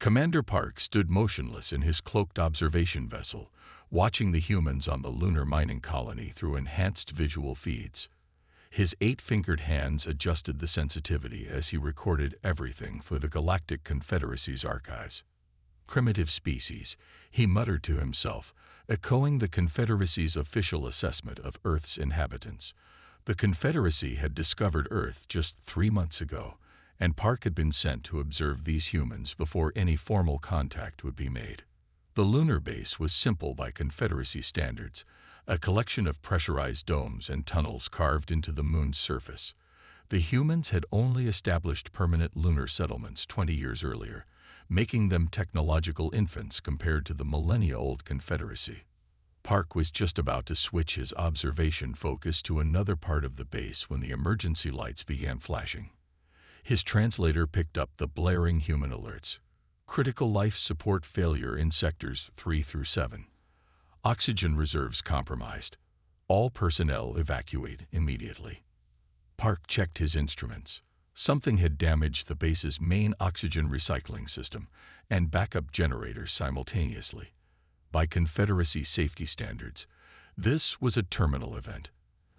Commander Park stood motionless in his cloaked observation vessel, watching the humans on the lunar mining colony through enhanced visual feeds. His 8-fingered hands adjusted the sensitivity as he recorded everything for the Galactic Confederacy's archives. Primitive species, he muttered to himself, echoing the Confederacy's official assessment of Earth's inhabitants. The Confederacy had discovered Earth just 3 months ago, and Park had been sent to observe these humans before any formal contact would be made. The lunar base was simple by Confederacy standards, a collection of pressurized domes and tunnels carved into the moon's surface. The humans had only established permanent lunar settlements 20 years earlier, making them technological infants compared to the millennia-old Confederacy. Park was just about to switch his observation focus to another part of the base when the emergency lights began flashing. His translator picked up the blaring human alerts. Critical life support failure in sectors 3 through 7. Oxygen reserves compromised. All personnel evacuate immediately. Park checked his instruments. Something had damaged the base's main oxygen recycling system and backup generators simultaneously. By Confederacy safety standards, this was a terminal event.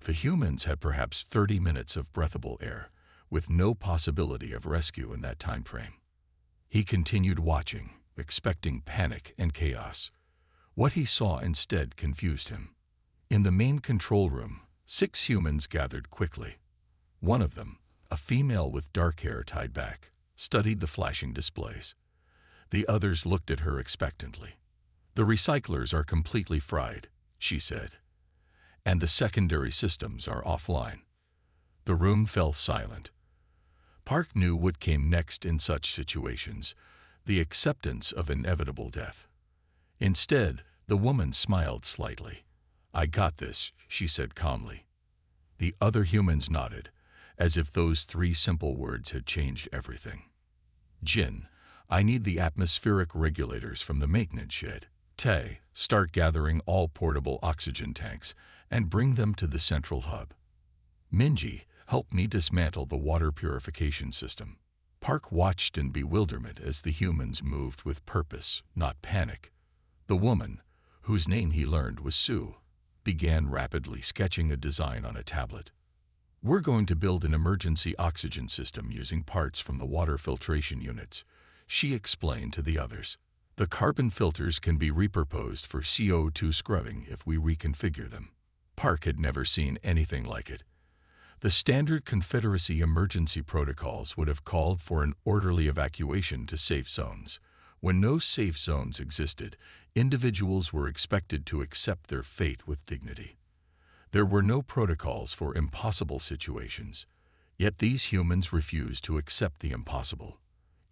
The humans had perhaps 30 minutes of breathable air, with no possibility of rescue in that time frame. He continued watching, expecting panic and chaos. What he saw instead confused him. In the main control room, 6 humans gathered quickly. One of them, a female with dark hair tied back, studied the flashing displays. The others looked at her expectantly. "The recyclers are completely fried," she said, "and the secondary systems are offline." The room fell silent. Park knew what came next in such situations, the acceptance of inevitable death. Instead, the woman smiled slightly. "I got this," she said calmly. The other humans nodded, as if those 3 simple words had changed everything. "Jin, I need the atmospheric regulators from the maintenance shed. Tay, start gathering all portable oxygen tanks and bring them to the central hub. Minji, help me dismantle the water purification system." Park watched in bewilderment as the humans moved with purpose, not panic. The woman, whose name he learned was Sue, began rapidly sketching a design on a tablet. "We're going to build an emergency oxygen system using parts from the water filtration units," she explained to the others. "The carbon filters can be repurposed for CO2 scrubbing if we reconfigure them." Park had never seen anything like it. The standard Confederacy emergency protocols would have called for an orderly evacuation to safe zones. When no safe zones existed, individuals were expected to accept their fate with dignity. There were no protocols for impossible situations, yet these humans refused to accept the impossible.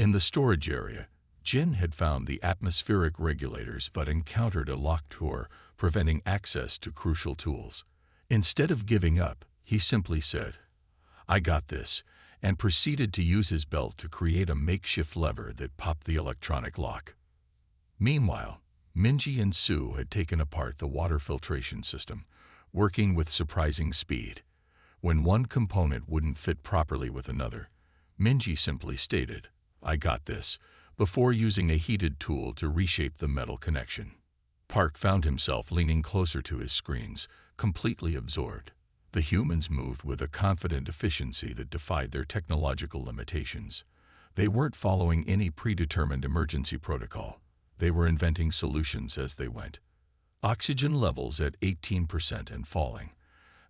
In the storage area, Jin had found the atmospheric regulators but encountered a locked door preventing access to crucial tools. Instead of giving up, he simply said, "I got this," and proceeded to use his belt to create a makeshift lever that popped the electronic lock. Meanwhile, Minji and Sue had taken apart the water filtration system, working with surprising speed. When one component wouldn't fit properly with another, Minji simply stated, "I got this," before using a heated tool to reshape the metal connection. Park found himself leaning closer to his screens, completely absorbed. The humans moved with a confident efficiency that defied their technological limitations. They weren't following any predetermined emergency protocol. They were inventing solutions as they went. "Oxygen levels at 18% and falling,"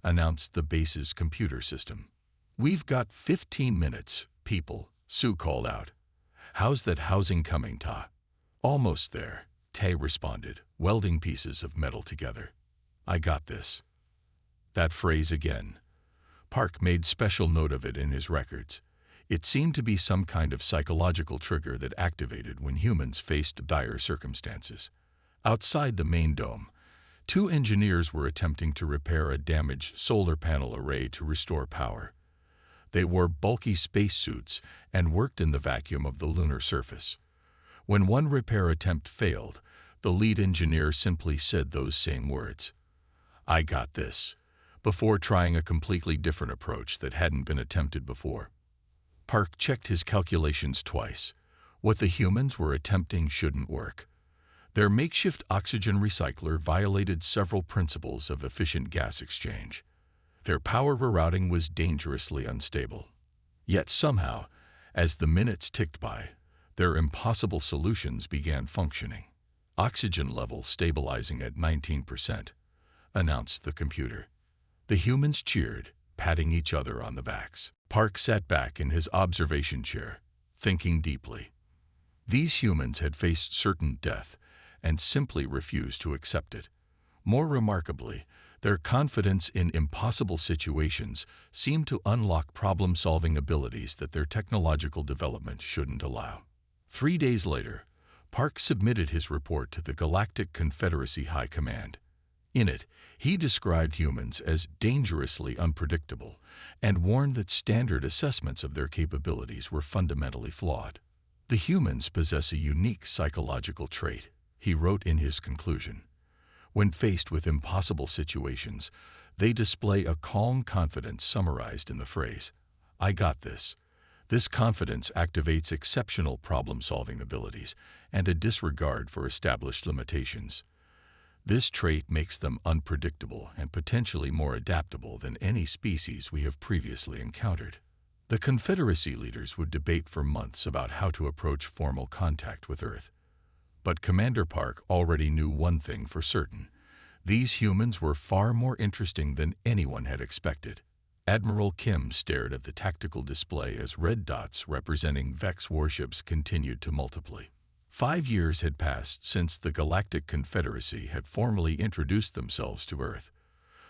announced the base's computer system. "We've got 15 minutes, people," Sue called out. "How's that housing coming, Ta?" "Almost there," Tay responded, welding pieces of metal together. "I got this." That phrase again. Park made special note of it in his records. It seemed to be some kind of psychological trigger that activated when humans faced dire circumstances. Outside the main dome, 2 engineers were attempting to repair a damaged solar panel array to restore power. They wore bulky spacesuits and worked in the vacuum of the lunar surface. When one repair attempt failed, the lead engineer simply said those same words, "I got this," before trying a completely different approach that hadn't been attempted before. Park checked his calculations twice. What the humans were attempting shouldn't work. Their makeshift oxygen recycler violated several principles of efficient gas exchange. Their power rerouting was dangerously unstable. Yet somehow, as the minutes ticked by, their impossible solutions began functioning. Oxygen levels stabilizing at 19%, announced the computer. The humans cheered, patting each other on the backs. Park sat back in his observation chair, thinking deeply. These humans had faced certain death and simply refused to accept it. More remarkably, their confidence in impossible situations seemed to unlock problem-solving abilities that their technological development shouldn't allow. 3 days later, Park submitted his report to the Galactic Confederacy High Command. In it, he described humans as dangerously unpredictable and warned that standard assessments of their capabilities were fundamentally flawed. The humans possess a unique psychological trait, he wrote in his conclusion. When faced with impossible situations, they display a calm confidence summarized in the phrase, "I got this." This confidence activates exceptional problem-solving abilities and a disregard for established limitations. This trait makes them unpredictable and potentially more adaptable than any species we have previously encountered. The Confederacy leaders would debate for months about how to approach formal contact with Earth. But Commander Park already knew one thing for certain. These humans were far more interesting than anyone had expected. Admiral Kim stared at the tactical display as red dots representing Vex warships continued to multiply. 5 years had passed since the Galactic Confederacy had formally introduced themselves to Earth.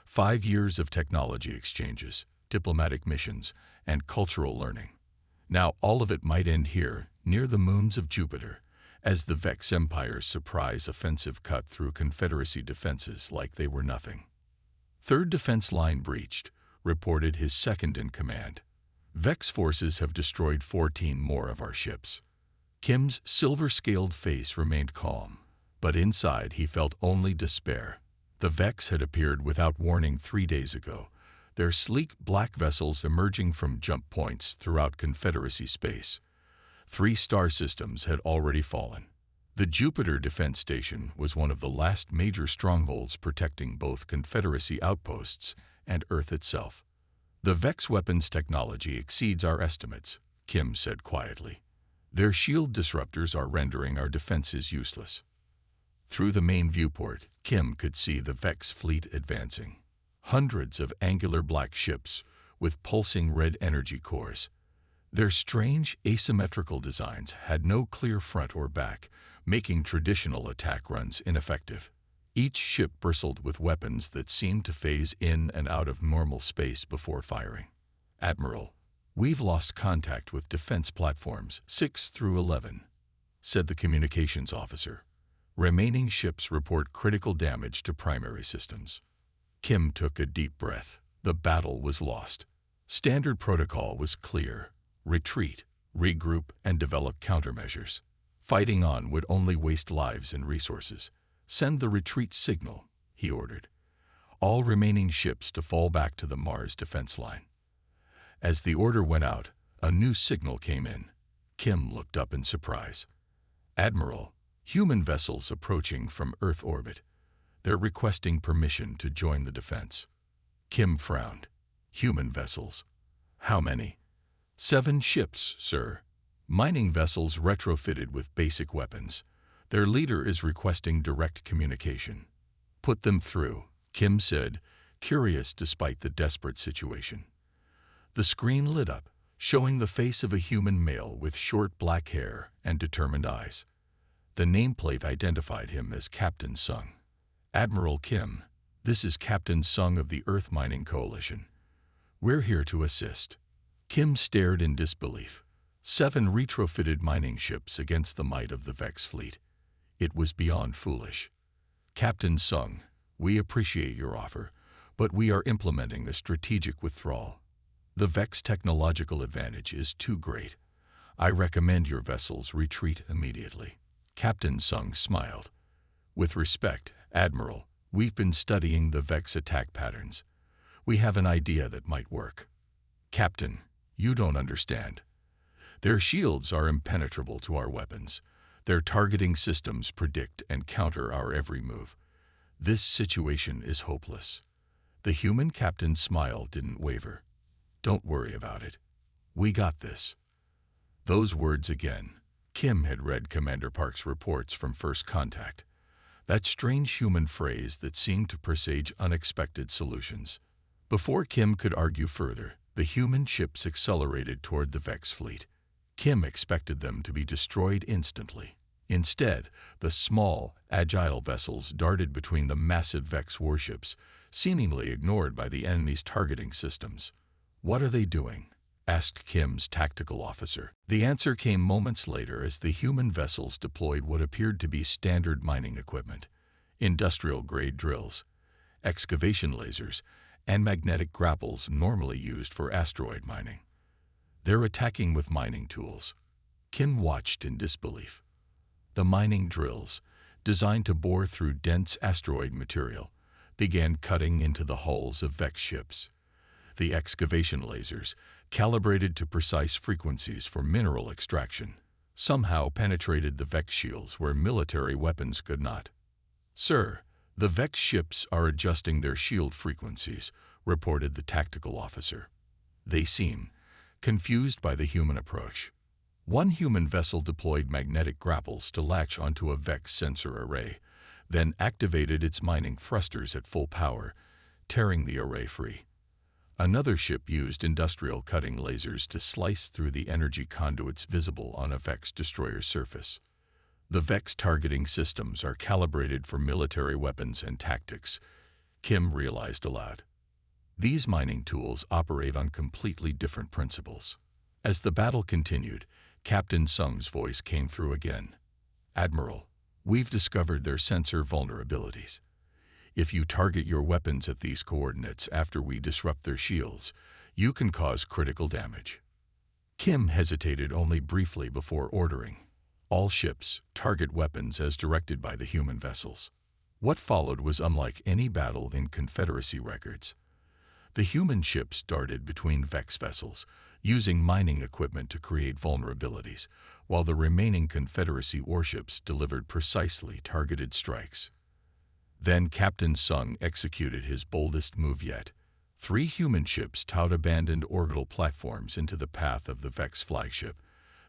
5 years of technology exchanges, diplomatic missions, and cultural learning. Now all of it might end here, near the moons of Jupiter, as the Vex Empire's surprise offensive cut through Confederacy defenses like they were nothing. Third defense line breached, reported his second-in-command. Vex forces have destroyed 14 more of our ships. Kim's silver-scaled face remained calm, but inside he felt only despair. The Vex had appeared without warning 3 days ago, their sleek black vessels emerging from jump points throughout Confederacy space. 3 star systems had already fallen. The Jupiter Defense Station was one of the last major strongholds protecting both Confederacy outposts and Earth itself. The Vex weapons technology exceeds our estimates, Kim said quietly. Their shield disruptors are rendering our defenses useless. Through the main viewport, Kim could see the Vex fleet advancing. Hundreds of angular black ships with pulsing red energy cores. Their strange, asymmetrical designs had no clear front or back, making traditional attack runs ineffective. Each ship bristled with weapons that seemed to phase in and out of normal space before firing. "Admiral, we've lost contact with defense platforms 6 through 11, said the communications officer. Remaining ships report critical damage to primary systems. Kim took a deep breath. The battle was lost. Standard protocol was clear. Retreat, regroup, and develop countermeasures. Fighting on would only waste lives and resources. Send the retreat signal, he ordered. All remaining ships to fall back to the Mars defense line. As the order went out, a new signal came in. Kim looked up in surprise. "Admiral, human vessels approaching from Earth orbit. They're requesting permission to join the defense." Kim frowned. "Human vessels? How many?" 7 ships, sir. Mining vessels retrofitted with basic weapons. Their leader is requesting direct communication. "Put them through," Kim said, curious despite the desperate situation. The screen lit up, showing the face of a human male with short black hair and determined eyes. The nameplate identified him as Captain Sung. "Admiral Kim, this is Captain Sung of the Earth Mining Coalition. We're here to assist." Kim stared in disbelief. 7 retrofitted mining ships against the might of the Vex fleet. It was beyond foolish. "Captain Sung, we appreciate your offer, but we are implementing a strategic withdrawal. The Vex technological advantage is too great. I recommend your vessels retreat immediately." Captain Sung smiled. "With respect, Admiral, we've been studying the Vex attack patterns. We have an idea that might work." "Captain, you don't understand. Their shields are impenetrable to our weapons. Their targeting systems predict and counter our every move. This situation is hopeless. The human captain's smile didn't waver. Don't worry about it. We got this. Those words again. Kim had read Commander Park's reports from first contact. That strange human phrase that seemed to presage unexpected solutions. Before Kim could argue further, the human ships accelerated toward the Vex fleet. Kim expected them to be destroyed instantly. Instead, the small, agile vessels darted between the massive Vex warships, seemingly ignored by the enemy's targeting systems. "What are they doing?" asked Kim's tactical officer. The answer came moments later as the human vessels deployed what appeared to be standard mining equipment: industrial-grade drills, excavation lasers, and magnetic grapples normally used for asteroid mining. They're attacking with mining tools. Kim watched in disbelief. The mining drills, designed to bore through dense asteroid material, began cutting into the hulls of Vex ships. The excavation lasers, calibrated to precise frequencies for mineral extraction, somehow penetrated the Vex shields where military weapons could not. "Sir, the Vex ships are adjusting their shield frequencies," reported the tactical officer. They seem confused by the human approach. One human vessel deployed magnetic grapples to latch onto a Vex sensor array, then activated its mining thrusters at full power, tearing the array free. Another ship used industrial cutting lasers to slice through the energy conduits visible on a Vex destroyer's surface. The Vex targeting systems are calibrated for military weapons and tactics, Kim realized aloud. These mining tools operate on completely different principles. As the battle continued, Captain Sung's voice came through again. "Admiral, we've discovered their sensor vulnerabilities. If you target your weapons at these coordinates after we disrupt their shields, you can cause critical damage." Kim hesitated only briefly before ordering, "All ships, target weapons as directed by the human vessels." What followed was unlike any battle in Confederacy records. The human ships darted between Vex vessels, using mining equipment to create vulnerabilities, while the remaining Confederacy warships delivered precisely targeted strikes. Then Captain Sung executed his boldest move yet. 3 human ships towed abandoned orbital platforms into the path of the Vex flagship,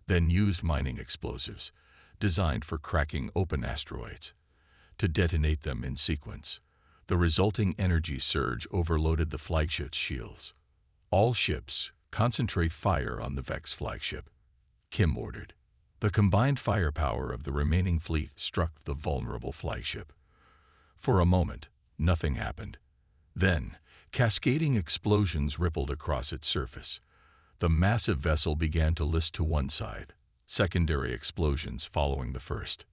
then used mining explosives, designed for cracking open asteroids, to detonate them in sequence. The resulting energy surge overloaded the flagship's shields. "All ships, concentrate fire on the Vex flagship," Kim ordered. The combined firepower of the remaining fleet struck the vulnerable flagship. For a moment, nothing happened. Then, cascading explosions rippled across its surface. The massive vessel began to list to one side, secondary explosions following the first.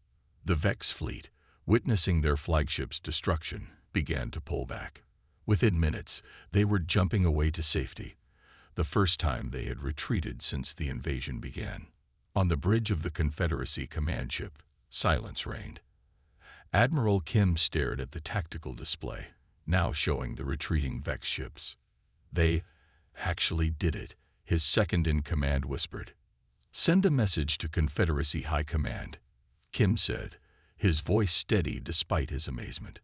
The Vex fleet, witnessing their flagship's destruction, began to pull back. Within minutes, they were jumping away to safety, the first time they had retreated since the invasion began. On the bridge of the Confederacy command ship, silence reigned. Admiral Kim stared at the tactical display, now showing the retreating Vex ships. "They actually did it," his second-in-command whispered. "Send a message to Confederacy High Command," Kim said, his voice steady despite his amazement.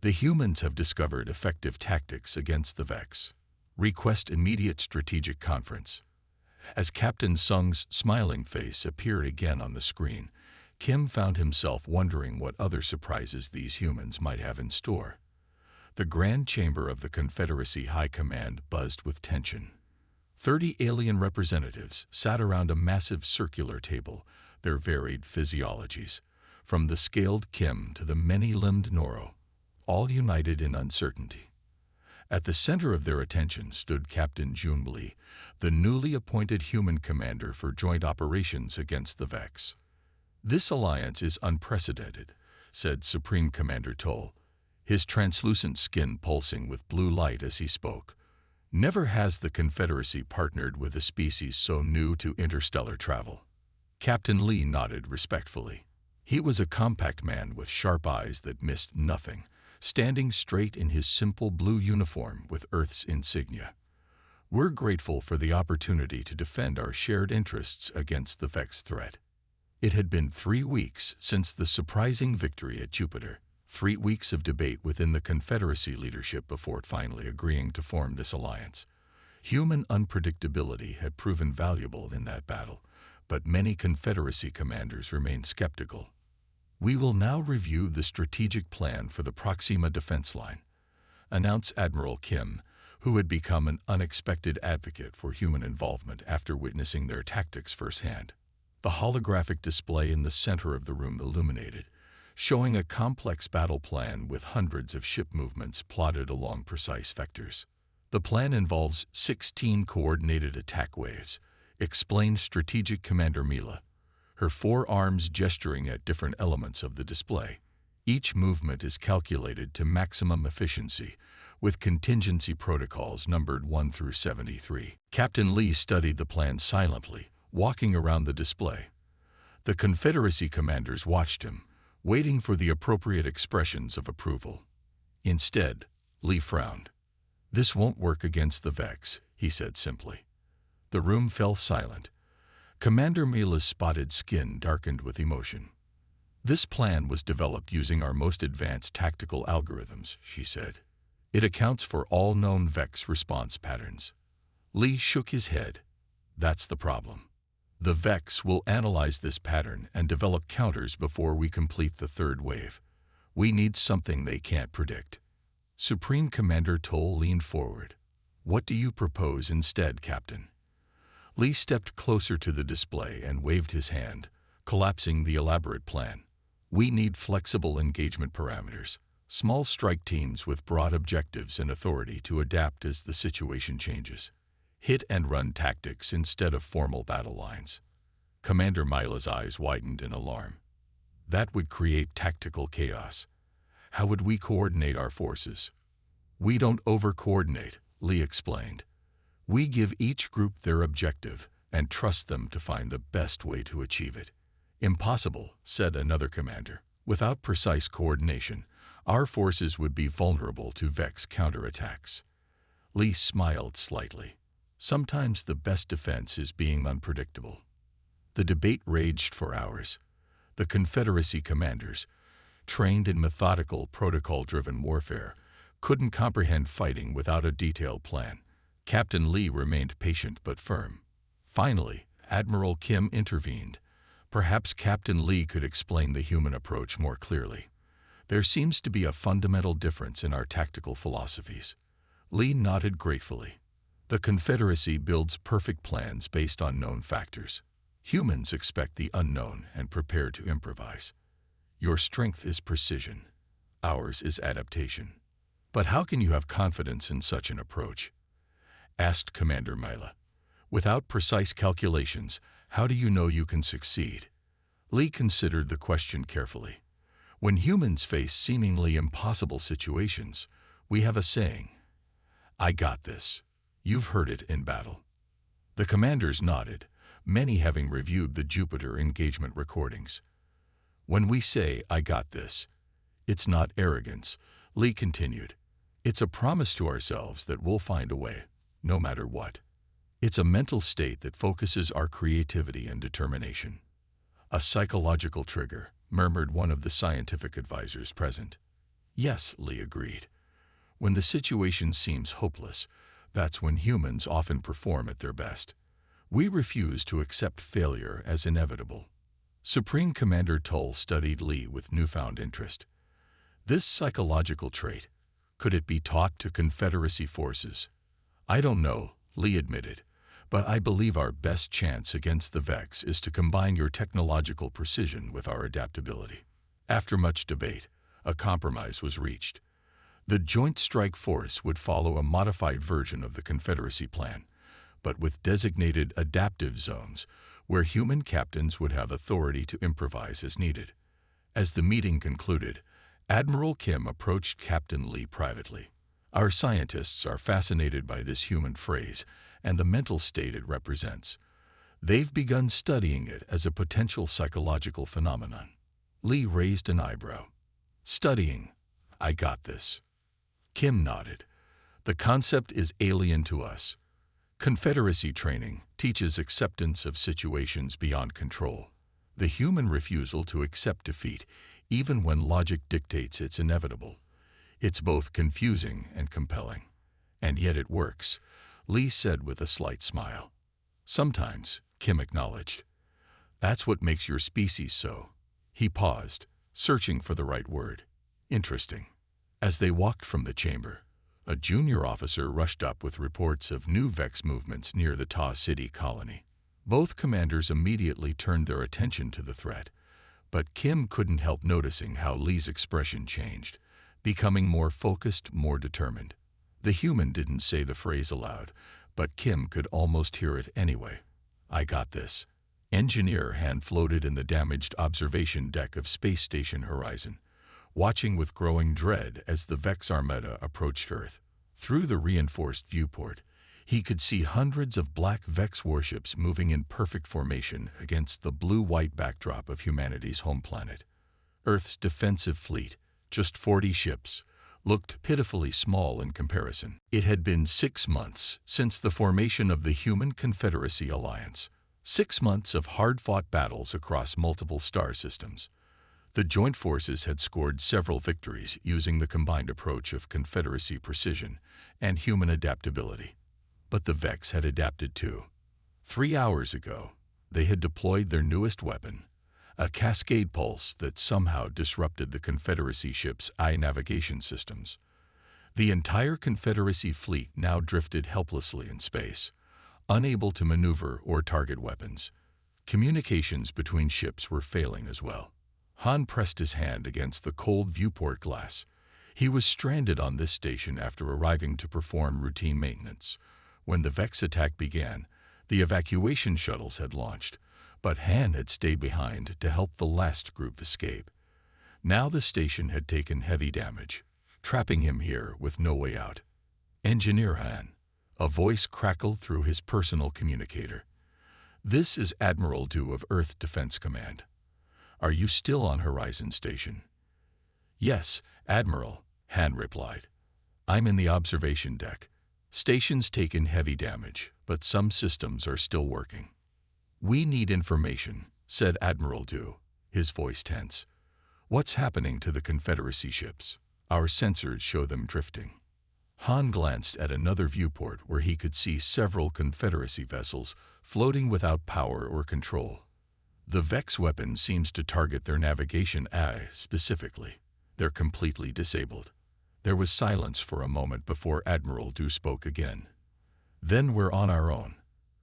"The humans have discovered effective tactics against the Vex. Request immediate strategic conference." As Captain Sung's smiling face appeared again on the screen, Kim found himself wondering what other surprises these humans might have in store. The grand chamber of the Confederacy High Command buzzed with tension. 30 alien representatives sat around a massive circular table, their varied physiologies, from the scaled Kim to the many-limbed Noro, all united in uncertainty. At the center of their attention stood Captain Jun Lee, the newly appointed human commander for joint operations against the Vex. "This alliance is unprecedented," said Supreme Commander Toll, his translucent skin pulsing with blue light as he spoke. "Never has the Confederacy partnered with a species so new to interstellar travel." Captain Lee nodded respectfully. He was a compact man with sharp eyes that missed nothing, standing straight in his simple blue uniform with Earth's insignia. We're grateful for the opportunity to defend our shared interests against the Vex threat. It had been 3 weeks since the surprising victory at Jupiter, 3 weeks of debate within the Confederacy leadership before finally agreeing to form this alliance. Human unpredictability had proven valuable in that battle, but many Confederacy commanders remained skeptical. "We will now review the strategic plan for the Proxima defense line," announced Admiral Kim, who had become an unexpected advocate for human involvement after witnessing their tactics firsthand. The holographic display in the center of the room illuminated, showing a complex battle plan with hundreds of ship movements plotted along precise vectors. "The plan involves 16 coordinated attack waves," explained Strategic Commander Mila, her 4 arms gesturing at different elements of the display. "Each movement is calculated to maximum efficiency, with contingency protocols numbered 1 through 73. Captain Lee studied the plan silently, walking around the display. The Confederacy commanders watched him, waiting for the appropriate expressions of approval. Instead, Lee frowned. "This won't work against the Vex," he said simply. The room fell silent. Commander Mila's spotted skin darkened with emotion. "This plan was developed using our most advanced tactical algorithms," she said. "It accounts for all known Vex response patterns." Lee shook his head. "That's the problem. The Vex will analyze this pattern and develop counters before we complete the 3rd wave. We need something they can't predict." Supreme Commander Toll leaned forward. "What do you propose instead, Captain?" Lee stepped closer to the display and waved his hand, collapsing the elaborate plan. "We need flexible engagement parameters, small strike teams with broad objectives and authority to adapt as the situation changes. Hit-and-run tactics instead of formal battle lines." Commander Mila's eyes widened in alarm. "That would create tactical chaos. How would we coordinate our forces?" "We don't over-coordinate," Lee explained. "We give each group their objective and trust them to find the best way to achieve it." "Impossible," said another commander. "Without precise coordination, our forces would be vulnerable to Vex counterattacks." Lee smiled slightly. "Sometimes the best defense is being unpredictable." The debate raged for hours. The Confederacy commanders, trained in methodical, protocol-driven warfare, couldn't comprehend fighting without a detailed plan. Captain Lee remained patient but firm. Finally, Admiral Kim intervened. Perhaps Captain Lee could explain the human approach more clearly. "There seems to be a fundamental difference in our tactical philosophies." Lee nodded gratefully. "The Confederacy builds perfect plans based on known factors. Humans expect the unknown and prepare to improvise. Your strength is precision. Ours is adaptation." "But how can you have confidence in such an approach?" asked Commander Mila. "Without precise calculations, how do you know you can succeed?" Lee considered the question carefully. "When humans face seemingly impossible situations, we have a saying, 'I got this.' You've heard it in battle." The commanders nodded, many having reviewed the Jupiter engagement recordings. "When we say, 'I got this,' it's not arrogance," Lee continued. "It's a promise to ourselves that we'll find a way, no matter what. It's a mental state that focuses our creativity and determination." "A psychological trigger," murmured one of the scientific advisors present. "Yes," Lee agreed. "When the situation seems hopeless, that's when humans often perform at their best. We refuse to accept failure as inevitable." Supreme Commander Tull studied Lee with newfound interest. "This psychological trait, could it be taught to Confederacy forces?" "I don't know," Lee admitted, "but I believe our best chance against the Vex is to combine your technological precision with our adaptability." After much debate, a compromise was reached. The Joint Strike Force would follow a modified version of the Confederacy plan, but with designated adaptive zones where human captains would have authority to improvise as needed. As the meeting concluded, Admiral Kim approached Captain Lee privately. "Our scientists are fascinated by this human phrase and the mental state it represents. They've begun studying it as a potential psychological phenomenon." Lee raised an eyebrow. "Studying? I got this." Kim nodded. "The concept is alien to us. Confederacy training teaches acceptance of situations beyond control. The human refusal to accept defeat, even when logic dictates it's inevitable. It's both confusing and compelling. And yet it works, Lee said with a slight smile. Sometimes, Kim acknowledged. That's what makes your species so. He paused, searching for the right word. Interesting. As they walked from the chamber, a junior officer rushed up with reports of new Vex movements near the Ta City colony. Both commanders immediately turned their attention to the threat, but Kim couldn't help noticing how Lee's expression changed, becoming more focused, more determined. The human didn't say the phrase aloud, but Kim could almost hear it anyway. I got this. Engineer Han floated in the damaged observation deck of Space Station Horizon, watching with growing dread as the Vex Armada approached Earth. Through the reinforced viewport, he could see hundreds of black Vex warships moving in perfect formation against the blue-white backdrop of humanity's home planet. Earth's defensive fleet, just 40 ships, looked pitifully small in comparison. It had been 6 months since the formation of the Human Confederacy Alliance, 6 months of hard-fought battles across multiple star systems. The joint forces had scored several victories using the combined approach of Confederacy precision and human adaptability. But the Vex had adapted too. 3 hours ago, they had deployed their newest weapon, a cascade pulse that somehow disrupted the Confederacy ship's eye navigation systems. The entire Confederacy fleet now drifted helplessly in space, unable to maneuver or target weapons. Communications between ships were failing as well. Han pressed his hand against the cold viewport glass. He was stranded on this station after arriving to perform routine maintenance. When the Vex attack began, the evacuation shuttles had launched, but Han had stayed behind to help the last group escape. Now the station had taken heavy damage, trapping him here with no way out. Engineer Han. A voice crackled through his personal communicator. This is Admiral Du of Earth Defense Command. Are you still on Horizon Station? Yes, Admiral, Han replied. I'm in the observation deck. Station's taken heavy damage, but some systems are still working. We need information, said Admiral Du, his voice tense. What's happening to the Confederacy ships? Our sensors show them drifting. Han glanced at another viewport where he could see several Confederacy vessels floating without power or control. The Vex weapon seems to target their navigation eye specifically. They're completely disabled. There was silence for a moment before Admiral Du spoke again. Then we're on our own.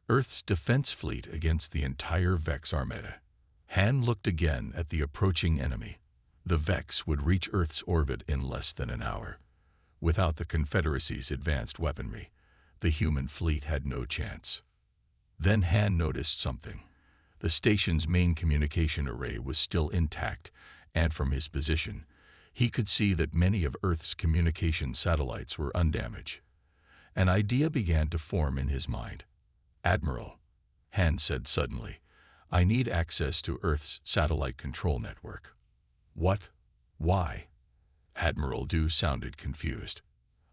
Earth's defense fleet against the entire Vex Armada. Han looked again at the approaching enemy. The Vex would reach Earth's orbit in less than an hour. Without the Confederacy's advanced weaponry, the human fleet had no chance. Then Han noticed something. The station's main communication array was still intact, and from his position, he could see that many of Earth's communication satellites were undamaged. An idea began to form in his mind. Admiral, Han said suddenly, I need access to Earth's satellite control network. What? Why? Admiral Du sounded confused.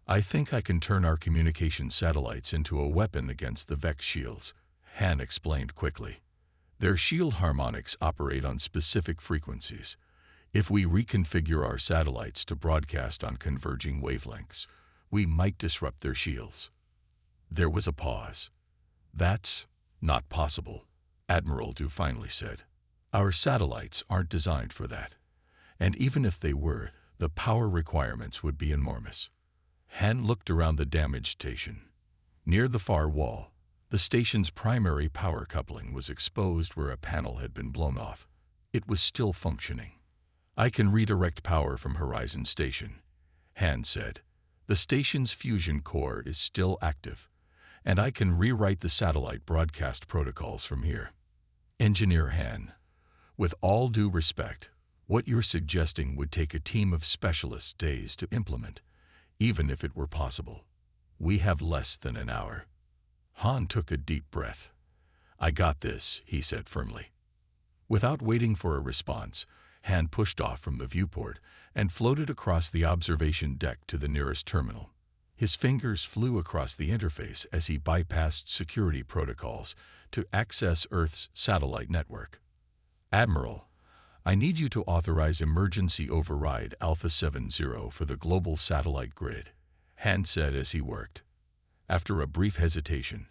I think I can turn our communication satellites into a weapon against the Vex shields, Han explained quickly. Their shield harmonics operate on specific frequencies. If we reconfigure our satellites to broadcast on converging wavelengths, we might disrupt their shields. There was a pause. That's not possible, Admiral Du finally said. Our satellites aren't designed for that. And even if they were, the power requirements would be enormous. Han looked around the damaged station. Near the far wall, the station's primary power coupling was exposed where a panel had been blown off. It was still functioning. I can redirect power from Horizon Station, Han said. The station's fusion core is still active, and I can rewrite the satellite broadcast protocols from here. Engineer Han, with all due respect, what you're suggesting would take a team of specialists days to implement, even if it were possible. We have less than an hour. Han took a deep breath. I got this, he said firmly. Without waiting for a response, Han pushed off from the viewport and floated across the observation deck to the nearest terminal. His fingers flew across the interface as he bypassed security protocols to access Earth's satellite network. Admiral, I need you to authorize emergency override Alpha 70 for the global satellite grid, Han said as he worked. After a brief hesitation,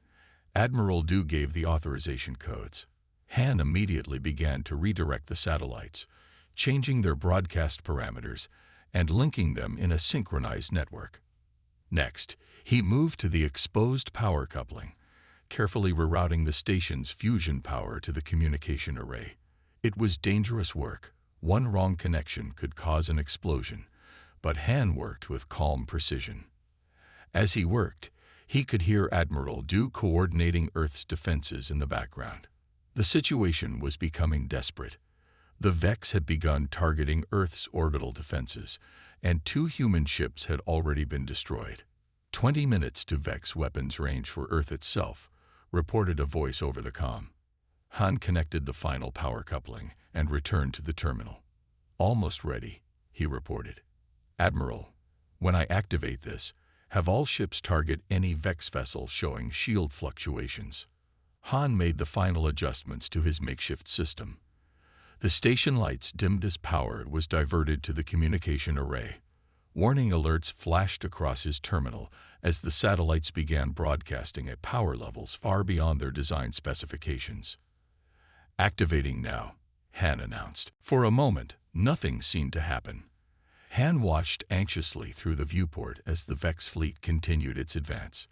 Admiral Du gave the authorization codes. Han immediately began to redirect the satellites, changing their broadcast parameters and linking them in a synchronized network. Next, he moved to the exposed power coupling, carefully rerouting the station's fusion power to the communication array. It was dangerous work. One wrong connection could cause an explosion, but Han worked with calm precision. As he worked, he could hear Admiral Du coordinating Earth's defenses in the background. The situation was becoming desperate. The Vex had begun targeting Earth's orbital defenses, and 2 human ships had already been destroyed. 20 minutes to Vex weapons range for Earth itself, reported a voice over the comm. Han connected the final power coupling and returned to the terminal. Almost ready, he reported. Admiral, when I activate this, have all ships target any Vex vessel showing shield fluctuations. Han made the final adjustments to his makeshift system. The station lights dimmed as power was diverted to the communication array. Warning alerts flashed across his terminal as the satellites began broadcasting at power levels far beyond their design specifications. Activating now, Han announced. For a moment, nothing seemed to happen. Han watched anxiously through the viewport as the Vex fleet continued its advance.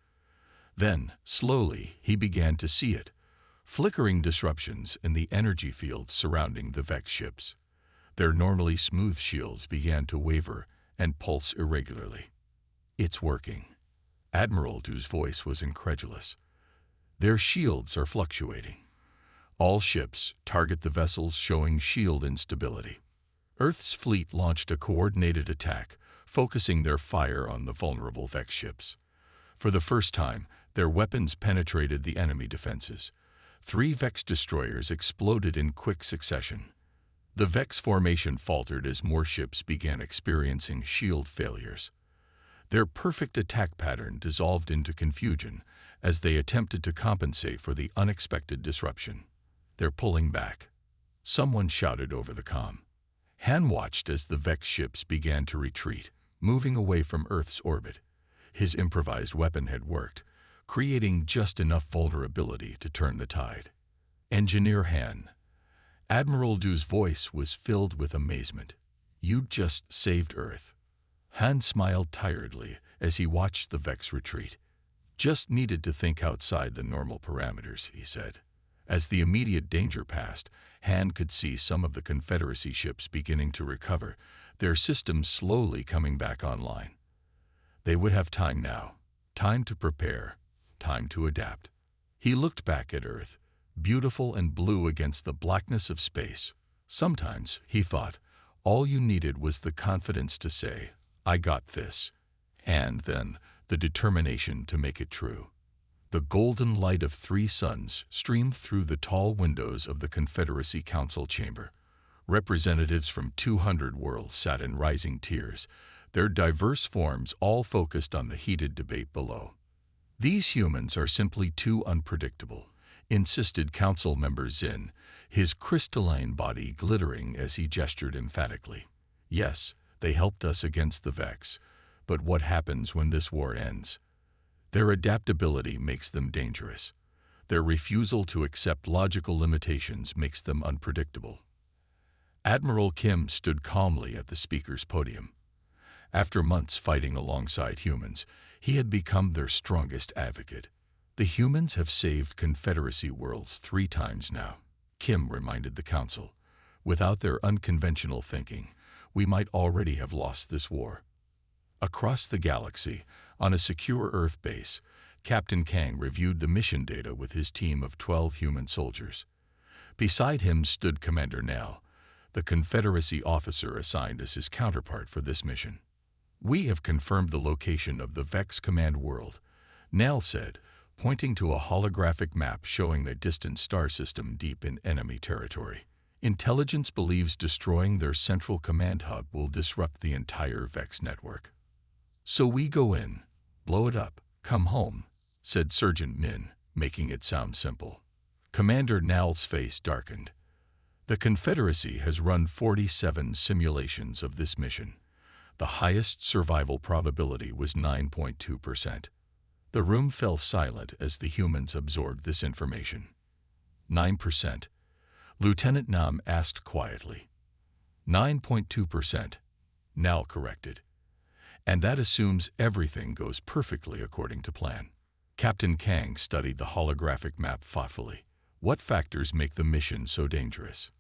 Then, slowly, he began to see it, flickering disruptions in the energy fields surrounding the Vex ships. Their normally smooth shields began to waver and pulse irregularly. It's working. Admiral Du's voice was incredulous. Their shields are fluctuating. All ships target the vessels showing shield instability. Earth's fleet launched a coordinated attack, focusing their fire on the vulnerable Vex ships. For the first time, their weapons penetrated the enemy defenses. 3 Vex destroyers exploded in quick succession. The Vex formation faltered as more ships began experiencing shield failures. Their perfect attack pattern dissolved into confusion as they attempted to compensate for the unexpected disruption. They're pulling back, someone shouted over the comm. Han watched as the Vex ships began to retreat, moving away from Earth's orbit. His improvised weapon had worked, creating just enough vulnerability to turn the tide. Engineer Han. Admiral Du's voice was filled with amazement. You just saved Earth. Han smiled tiredly as he watched the Vex retreat. Just needed to think outside the normal parameters, he said. As the immediate danger passed, Han could see some of the Confederacy ships beginning to recover, their systems slowly coming back online. They would have time now, time to prepare, time to adapt. He looked back at Earth, beautiful and blue against the blackness of space. Sometimes, he thought, all you needed was the confidence to say, I got this, and then the determination to make it true. The golden light of 3 suns streamed through the tall windows of the Confederacy Council chamber. Representatives from 200 worlds sat in rising tiers, their diverse forms all focused on the heated debate below. These humans are simply too unpredictable, insisted Council Member Zin, his crystalline body glittering as he gestured emphatically. Yes, they helped us against the Vex, but what happens when this war ends? Their adaptability makes them dangerous. Their refusal to accept logical limitations makes them unpredictable. Admiral Kim stood calmly at the speaker's podium. After months fighting alongside humans, he had become their strongest advocate. The humans have saved Confederacy worlds 3 times now, Kim reminded the Council. Without their unconventional thinking, we might already have lost this war. Across the galaxy, on a secure Earth base, Captain Kang reviewed the mission data with his team of 12 human soldiers. Beside him stood Commander Nell, the Confederacy officer assigned as his counterpart for this mission. We have confirmed the location of the Vex Command World, Nell said, pointing to a holographic map showing a distant star system deep in enemy territory. Intelligence believes destroying their central command hub will disrupt the entire Vex network. So we go in, Blow it up, come home, said Sergeant Min, making it sound simple. Commander Nal's face darkened. The Confederacy has run 47 simulations of this mission. The highest survival probability was 9.2%. The room fell silent as the humans absorbed this information. 9%. Lieutenant Nam asked quietly. 9.2%, Nal corrected. And that assumes everything goes perfectly according to plan. Captain Kang studied the holographic map thoughtfully. What factors make the mission so dangerous?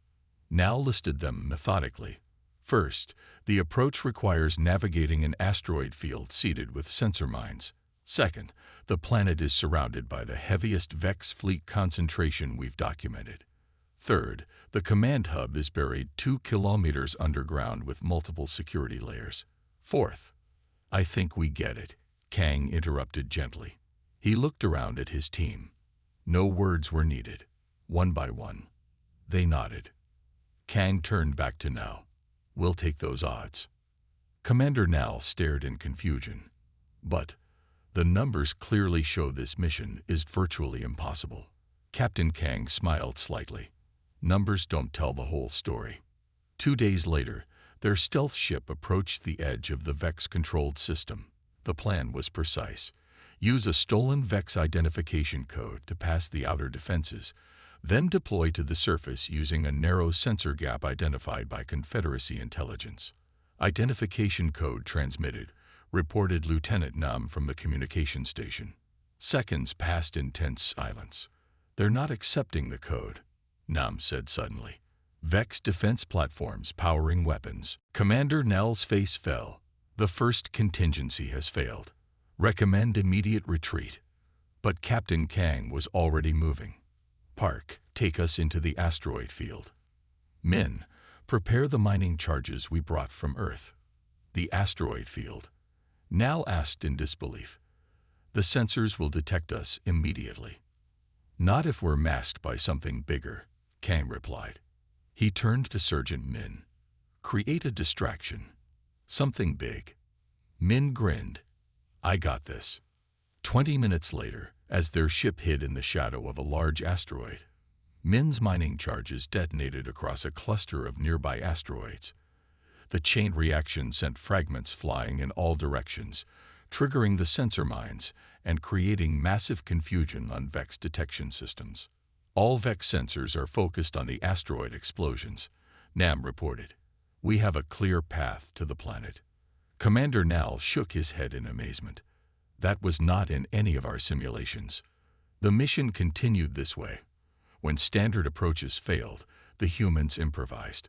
Nal listed them methodically. First, the approach requires navigating an asteroid field seeded with sensor mines. Second, the planet is surrounded by the heaviest Vex fleet concentration we've documented. Third, the command hub is buried 2 kilometers underground with multiple security layers. Fourth, I think we get it, Kang interrupted gently. He looked around at his team. No words were needed. One by one, they nodded. Kang turned back to Nal. We'll take those odds. Commander Nal stared in confusion. But the numbers clearly show this mission is virtually impossible. Captain Kang smiled slightly. Numbers don't tell the whole story. 2 days later, their stealth ship approached the edge of the Vex-controlled system. The plan was precise. Use a stolen Vex identification code to pass the outer defenses, then deploy to the surface using a narrow sensor gap identified by Confederacy intelligence. Identification code transmitted, reported Lieutenant Nam from the communication station. Seconds passed in tense silence. They're not accepting the code, Nam said suddenly. Vex defense platforms powering weapons. Commander Nal's face fell. The first contingency has failed. Recommend immediate retreat. But Captain Kang was already moving. Park, take us into the asteroid field. Min, prepare the mining charges we brought from Earth. The asteroid field. Nal asked in disbelief. The sensors will detect us immediately. Not if we're masked by something bigger, Kang replied. He turned to Sergeant Min. Create a distraction. Something big. Min grinned. I got this. 20 minutes later, as their ship hid in the shadow of a large asteroid, Min's mining charges detonated across a cluster of nearby asteroids. The chain reaction sent fragments flying in all directions, triggering the sensor mines and creating massive confusion on Vex detection systems. All Vex sensors are focused on the asteroid explosions, Nam reported. We have a clear path to the planet. Commander Nal shook his head in amazement. That was not in any of our simulations. The mission continued this way. When standard approaches failed, the humans improvised.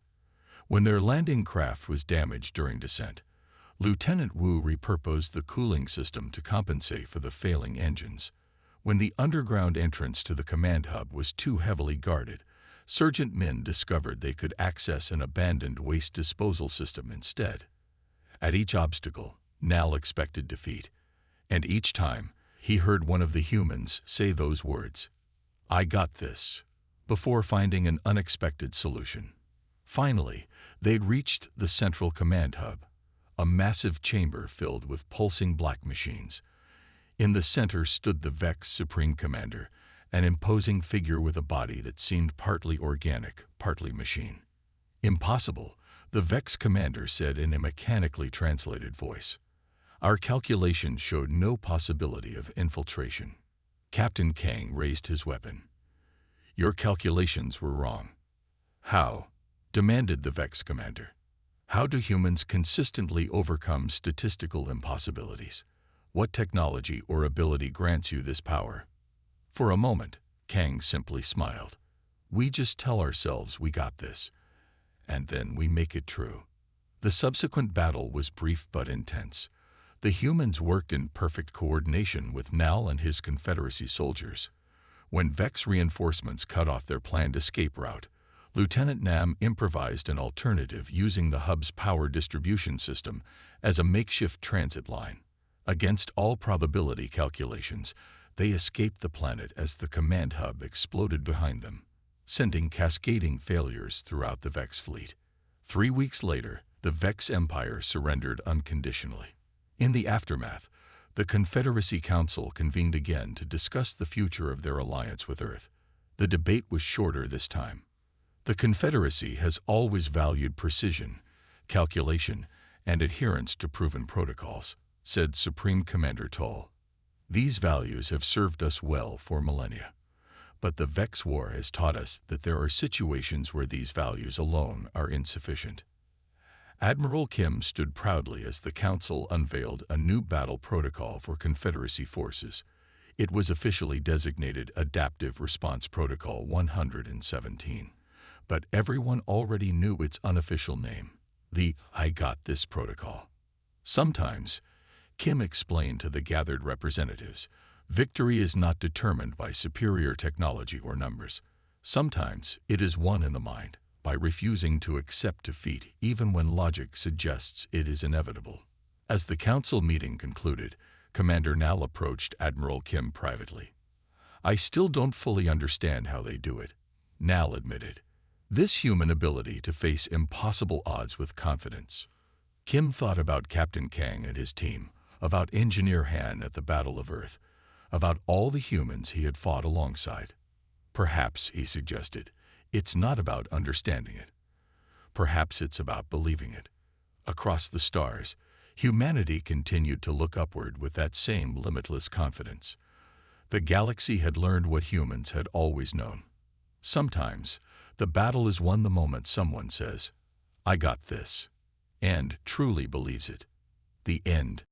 When their landing craft was damaged during descent, Lieutenant Wu repurposed the cooling system to compensate for the failing engines. When the underground entrance to the command hub was too heavily guarded, Sergeant Min discovered they could access an abandoned waste disposal system instead. At each obstacle, Nal expected defeat, and each time he heard one of the humans say those words, I got this, before finding an unexpected solution. Finally, they'd reached the central command hub, a massive chamber filled with pulsing black machines. In the center stood the Vex Supreme Commander, an imposing figure with a body that seemed partly organic, partly machine. Impossible, the Vex Commander said in a mechanically translated voice. Our calculations showed no possibility of infiltration. Captain Kang raised his weapon. Your calculations were wrong. How? Demanded the Vex Commander. How do humans consistently overcome statistical impossibilities? What technology or ability grants you this power? For a moment, Kang simply smiled. We just tell ourselves we got this, and then we make it true. The subsequent battle was brief but intense. The humans worked in perfect coordination with Nal and his Confederacy soldiers. When Vex reinforcements cut off their planned escape route, Lieutenant Nam improvised an alternative using the hub's power distribution system as a makeshift transit line. Against all probability calculations, they escaped the planet as the command hub exploded behind them, sending cascading failures throughout the Vex fleet. 3 weeks later, the Vex Empire surrendered unconditionally. In the aftermath, The Confederacy Council convened again to discuss the future of their alliance with Earth. The debate was shorter this time. The Confederacy has always valued precision, calculation, and adherence to proven protocols, said Supreme Commander Toll. These values have served us well for millennia. But the Vex War has taught us that there are situations where these values alone are insufficient. Admiral Kim stood proudly as the Council unveiled a new battle protocol for Confederacy forces. It was officially designated Adaptive Response Protocol 117, but everyone already knew its unofficial name, the I Got This Protocol. Sometimes, Kim explained to the gathered representatives, victory is not determined by superior technology or numbers. Sometimes it is won in the mind, by refusing to accept defeat even when logic suggests it is inevitable. As the council meeting concluded, Commander Nal approached Admiral Kim privately. I still don't fully understand how they do it, Nal admitted. This human ability to face impossible odds with confidence. Kim thought about Captain Kang and his team, about Engineer Han at the Battle of Earth, about all the humans he had fought alongside. Perhaps, he suggested, it's not about understanding it. Perhaps it's about believing it. Across the stars, humanity continued to look upward with that same limitless confidence. The galaxy had learned what humans had always known. Sometimes, the battle is won the moment someone says, I got this, and truly believes it. The end.